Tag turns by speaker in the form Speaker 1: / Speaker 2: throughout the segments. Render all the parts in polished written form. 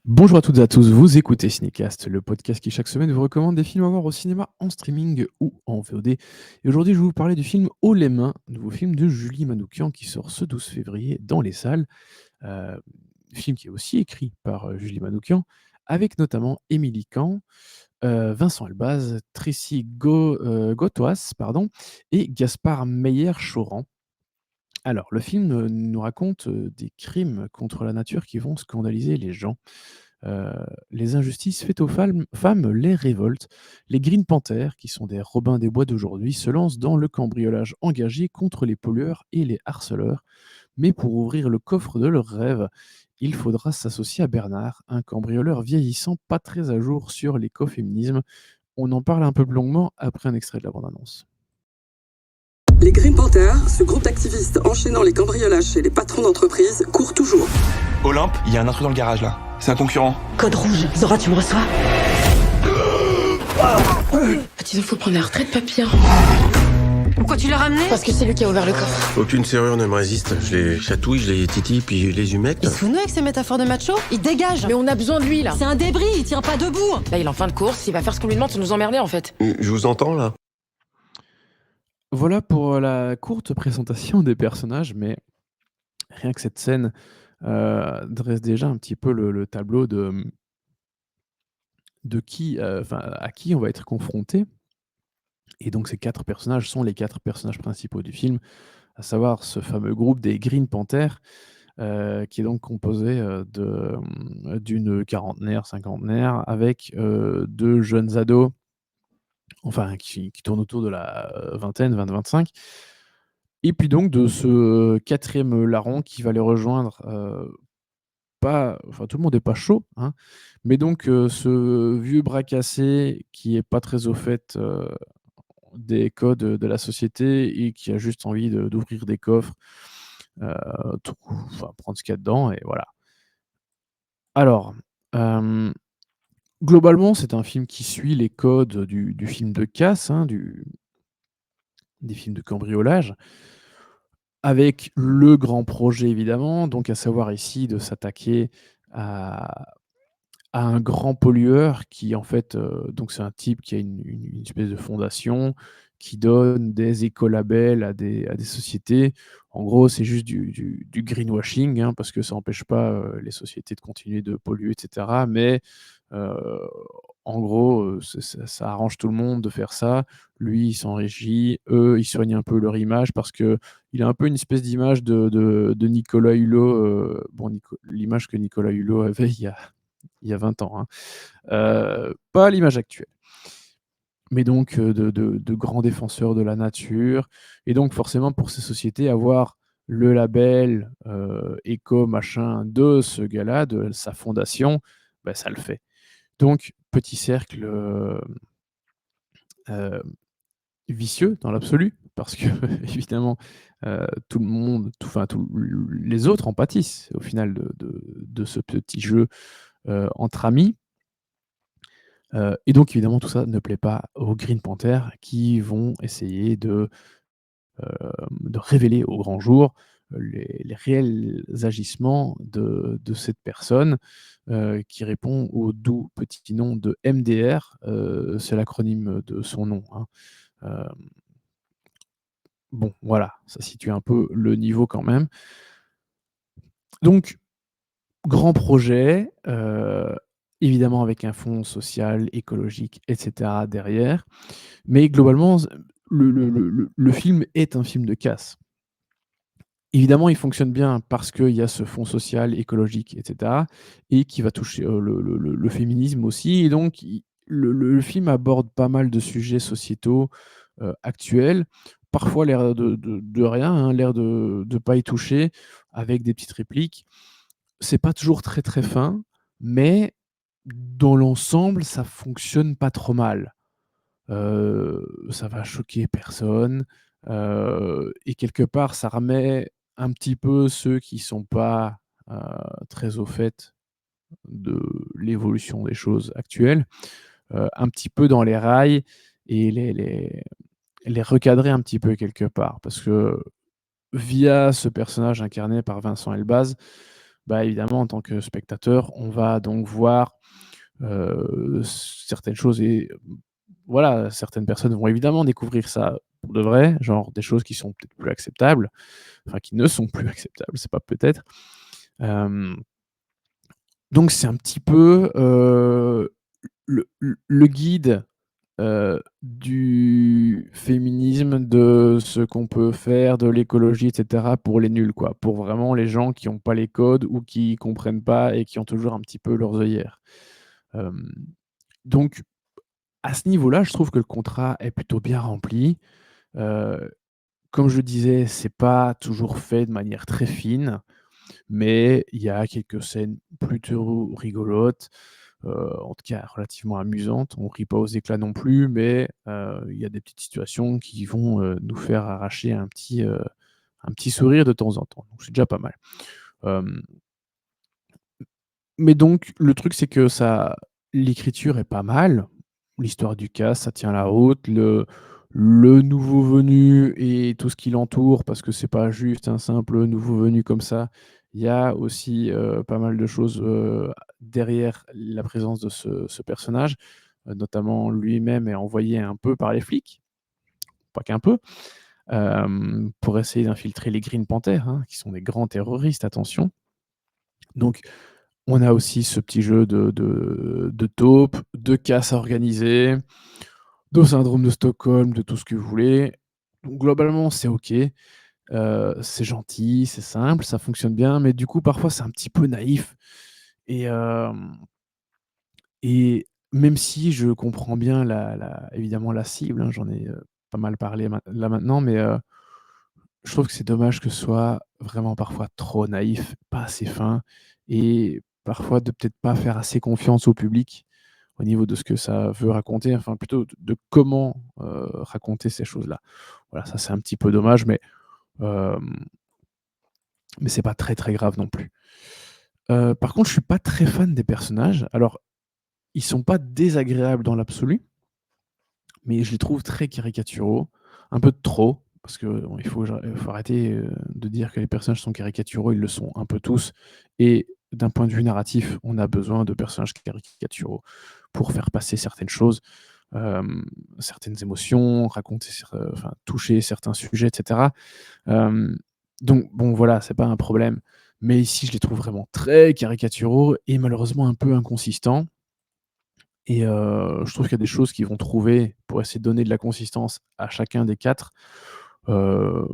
Speaker 1: Bonjour à toutes et à tous, vous écoutez Cinécast, le podcast qui chaque semaine vous recommande des films à voir au cinéma, en streaming ou en VOD. Et aujourd'hui, je vais vous parler du film Haut les mains, nouveau film de Julie Manoukian qui sort ce 12 février dans les salles. Euh, Film qui est aussi écrit par Julie Manoukian, avec notamment Émilie Kahn, Vincent Elbaz, Tracy Gotoas, pardon, et Gaspard Meyer-Choran. Alors, le film nous raconte des crimes contre la nature qui vont scandaliser les gens. Heu, les injustices faites aux femmes les révoltent. Les Green Panthers, qui sont des Robins des Bois d'aujourd'hui, se lancent dans le cambriolage engagé contre les pollueurs et les harceleurs. Mais pour ouvrir le coffre de leurs rêves, il faudra s'associer à Bernard, un cambrioleur vieillissant pas très à jour sur l'écoféminisme. On en parle un peu plus longuement après un extrait de la bande-annonce.
Speaker 2: Les Green Panthers, ce groupe d'activistes enchaînant les cambriolages chez les patrons d'entreprise, court toujours.
Speaker 3: Olympe, il y a un intrus dans le garage là. C'est un concurrent.
Speaker 4: Code rouge. Zora, tu me reçois? Il faut prendre la retraite, papillon.
Speaker 5: Pourquoi tu l'as ramené?
Speaker 4: Parce que c'est lui qui a ouvert le coffre.
Speaker 6: Aucune serrure ne me résiste. Je les chatouille, je les titille, puis je les humecte.
Speaker 5: Il se fout de nous avec ces métaphores de macho? Il dégage.
Speaker 4: Mais on a besoin de lui, là.
Speaker 5: C'est un débris, il tient pas debout.
Speaker 4: Là, il est en fin de course, il va faire ce qu'on lui demande sans nous emmerder, en fait.
Speaker 6: Je vous entends là.
Speaker 1: Voilà pour la courte présentation des personnages, mais rien que cette scène dresse déjà un petit peu le tableau de qui, enfin, à qui on va être confronté. Et donc ces 4 personnages sont les 4 personnages principaux du film, à savoir ce fameux groupe des Green Panthers, qui est donc composé, d'une quarantenaire, cinquantenaire avec, 2 jeunes ados, enfin qui tournent autour de la, vingtaine, 20-25. Et puis donc de ce quatrième larron qui va les rejoindre, pas enfin tout le monde est pas chaud, hein, mais donc ce vieux bras cassé qui est pas très au fait, des codes de la société et qui a juste envie d'ouvrir des coffres, heu, enfin prendre ce qu'il y a dedans et voilà. Alors, hem, globalement, c'est un film qui suit les codes du film de casse, hein, des films de cambriolage, avec le grand projet évidemment, donc à savoir ici de s'attaquer à un grand pollueur qui en fait, donc c'est un type qui a une espèce de fondation, qui donne des écolabels à des sociétés. En gros, c'est juste du greenwashing, hein, parce que ça n'empêche pas, les sociétés de continuer de polluer et cetera. Mais, heu, en gros, ça arrange tout le monde de faire ça. Lui, il s'enrichit, eux, ils soignent un peu leur image parce qu'il a un peu une espèce d'image de Nicolas Hulot, bon l'image que Nicolas Hulot avait il y a 20 ans, hein. Pas l'image actuelle. Mais donc, de grands défenseurs de la nature et donc forcément pour ces sociétés, avoir le label, éco machin de ce gars-là, de sa fondation, bah, ça le fait. Donc petit cercle, heu, vicieux dans l'absolu parce que évidemment, tout le monde, enfin tous les autres en pâtissent au final de ce petit jeu, entre amis. Et donc évidemment tout ça ne plaît pas aux Green Panthers qui vont essayer de révéler au grand jour les réels agissements de cette personne, qui répond au doux petit nom de MDR, c'est l'acronyme de son nom, hein. Hem, bon voilà, ça situe un peu le niveau quand même. Donc grand projet, évidemment avec un fond social, écologique et cetera derrière. Mais globalement, le film est un film de casse. Évidemment, il fonctionne bien parce qu'il y a ce fond social, écologique et cetera et qui va toucher, le féminisme aussi et donc le film aborde pas mal de sujets sociétaux, actuels. Parfois l'air de rien, hein, l'air de pas y toucher avec des petites répliques. C'est pas toujours très, très fin, mais dans l'ensemble, ça fonctionne pas trop mal. Ça va choquer personne, et quelque part, ça remet un petit peu ceux qui sont pas, heu, très au fait de l'évolution des choses actuelles, un petit peu dans les rails et les recadrer un petit peu quelque part. Parce que via ce personnage incarné par Vincent Elbaz, bah, évidemment, en tant que spectateur, on va donc voir, certaines choses et voilà, certaines personnes vont évidemment découvrir ça pour de vrai, genre des choses qui sont peut-être plus acceptables, enfin qui ne sont plus acceptables, c'est pas peut-être. Hem, donc c'est un petit peu, le guide, du féminisme, de ce qu'on peut faire, de l'écologie et cetera pour les nuls quoi. Pour vraiment les gens qui ont pas les codes ou qui comprennent pas et qui ont toujours un petit peu leurs œillères. Hem, donc à ce niveau-là, je trouve que le contrat est plutôt bien rempli. Heu, comme je le disais, c'est pas toujours fait de manière très fine, mais il y a quelques scènes plutôt rigolotes, en tout cas relativement amusantes. On rit pas aux éclats non plus, mais il y a des petites situations qui vont, nous faire arracher un petit sourire de temps en temps, donc c'est déjà pas mal. Hem, mais donc le truc, c'est que ça l'écriture est pas mal, l'histoire du cast, ça tient la route, le nouveau venu et tout ce qui l'entoure, parce que c'est pas juste un simple nouveau venu comme ça. Il y a aussi, pas mal de choses, derrière la présence de ce personnage, notamment lui-même est envoyé un peu par les flics, pas qu'un peu, pour essayer d'infiltrer les Green Panthers, hein, qui sont des grands terroristes, attention. Donc on a aussi ce petit jeu de taupe, de casse organisée, de syndrome de Stockholm, de tout ce que vous voulez. Donc globalement, c'est OK, c'est gentil, c'est simple, ça fonctionne bien, mais du coup, parfois, c'est un petit peu naïf et et même si je comprends bien évidemment la cible, hein, j'en ai, pas mal parlé là maintenant, mais je trouve que c'est dommage que ce soit vraiment parfois trop naïf, pas assez fin et parfois de peut-être pas faire assez confiance au public au niveau de ce que ça veut raconter, enfin plutôt de comment, raconter ces choses-là. Voilà, ça c'est un petit peu dommage, hem, mais c'est pas très, très grave non plus. Par contre, je suis pas très fan des personnages. Alors, ils sont pas désagréables dans l'absolu, mais je les trouve très caricaturaux, un peu trop, parce que bon, il faut arrêter, de dire que les personnages sont caricaturaux, ils le sont un peu tous et d'un point de vue narratif, on a besoin de personnages caricaturaux pour faire passer certaines choses, certaines émotions, enfin toucher certains sujets et cetera. Hem, donc bon voilà, c'est pas un problème, mais ici je les trouve vraiment très caricaturaux et malheureusement un peu inconsistants. Et je trouve qu'il y a des choses qu'ils vont trouver pour essayer de donner de la consistance à chacun des 4. Heu,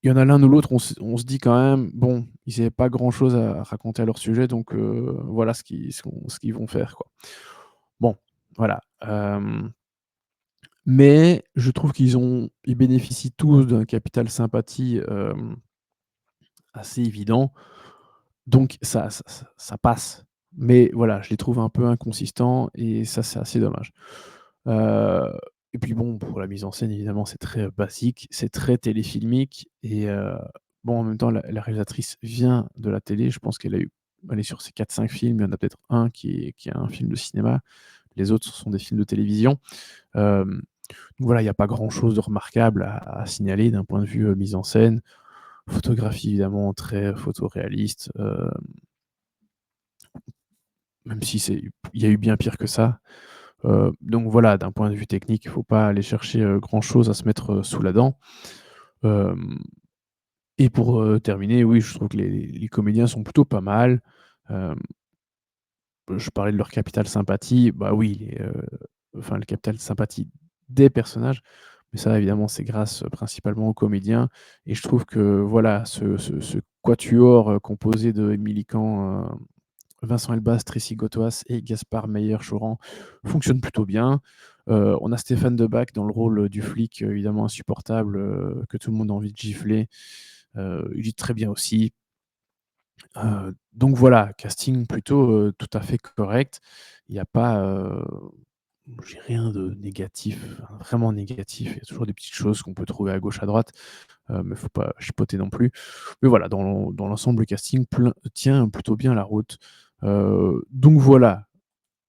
Speaker 1: il y en a l'un ou l'autre, on se dit quand même: «Bon, ils avaient pas grand-chose à raconter à leur sujet, donc voilà ce qu'ils vont faire, quoi». Bon, voilà, mais je trouve ils bénéficient tous d'un capital sympathie, assez évident, donc ça passe. Mais voilà, je les trouve un peu inconsistants et ça, c'est assez dommage. Heu et puis bon, pour la mise en scène, évidemment, c'est très basique, c'est très téléfilmique et bon, en même temps, la réalisatrice vient de la télé. Je pense elle est sur ses 4 5 films, il y en a peut-être un qui est un film de cinéma. Les autres, ce sont des films de télévision. Donc voilà, il y a pas grand-chose de remarquable à signaler d'un point de vue, mise en scène. Photographie, évidemment, très photoréaliste, même si il y a eu bien pire que ça. Donc voilà, d'un point de vue technique, il faut pas aller chercher, grand-chose à se mettre, sous la dent. Hem et pour, terminer, oui, je trouve que les comédiens sont plutôt pas mal. Hem, je parlais de leur capital sympathie, bah oui, enfin le capital sympathie des personnages, mais ça évidemment, c'est grâce, principalement aux comédiens et je trouve que voilà, ce quatuor, composé de Émilie Kahn, Vincent Elbaz, Tracy Gotoas et Gaspard Meyer-Choran fonctionne plutôt bien. On a Stéphane Deback dans le rôle, du flic, évidemment insupportable, que tout le monde a envie de gifler. Il est très bien aussi. Donc voilà, casting plutôt, tout à fait correct. Il y a pas, j'ai rien de négatif, vraiment négatif. Il y a toujours des petites choses qu'on peut trouver à gauche, à droite, mais faut pas chipoter non plus. Mais voilà, dans l'ensemble, le casting tient plutôt bien la route. Donc voilà,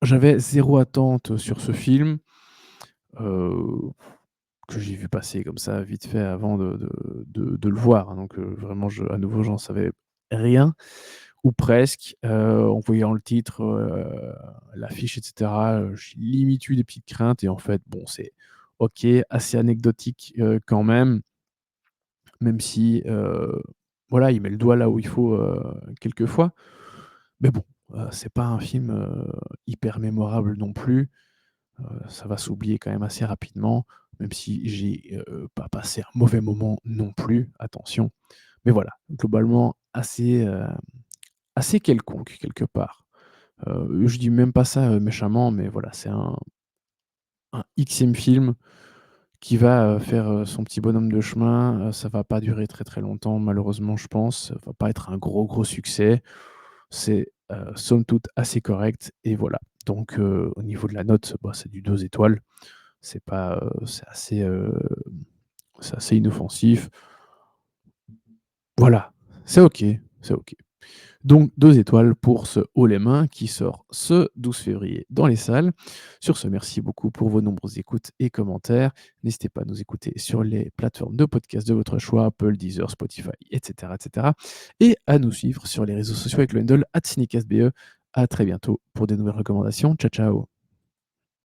Speaker 1: j'avais zéro attente sur ce film, heu, que j'ai vu passer comme ça vite fait avant de le voir, hein, donc vraiment à nouveau, j'en savais rien ou presque. En voyant le titre, l'affiche et cetera, j'ai limite eu des petites craintes et en fait, bon, c'est OK, assez anecdotique, quand même si, voilà, il met le doigt là où il faut, quelquefois. Mais bon, c'est pas un film, hyper mémorable non plus. Ça va s'oublier quand même assez rapidement, même si j'ai, pas passé un mauvais moment non plus, attention. Mais voilà, globalement assez quelconque quelque part. Je dis même pas ça, méchamment, mais voilà, c'est un Xème film qui va, faire, son petit bonhomme de chemin. Ça va pas durer très, très longtemps malheureusement, je pense. Ça va pas être un gros, gros succès. C'est, somme toute assez correct et voilà. Donc, au niveau de la note, bah, c'est du 2 étoiles. C'est pas, c'est assez inoffensif. Voilà, c'est OK, c'est OK. Donc 2 étoiles pour ce Haut les mains qui sort ce 12 février dans les salles. Sur ce, merci beaucoup pour vos nombreuses écoutes et commentaires. N'hésitez pas à nous écouter sur les plateformes de podcast de votre choix, Apple, Deezer, Spotify, et cetera, et cetera. Et à nous suivre sur les réseaux sociaux avec le handle @cinecastbe. À très bientôt pour des nouvelles recommandations. Ciao, ciao.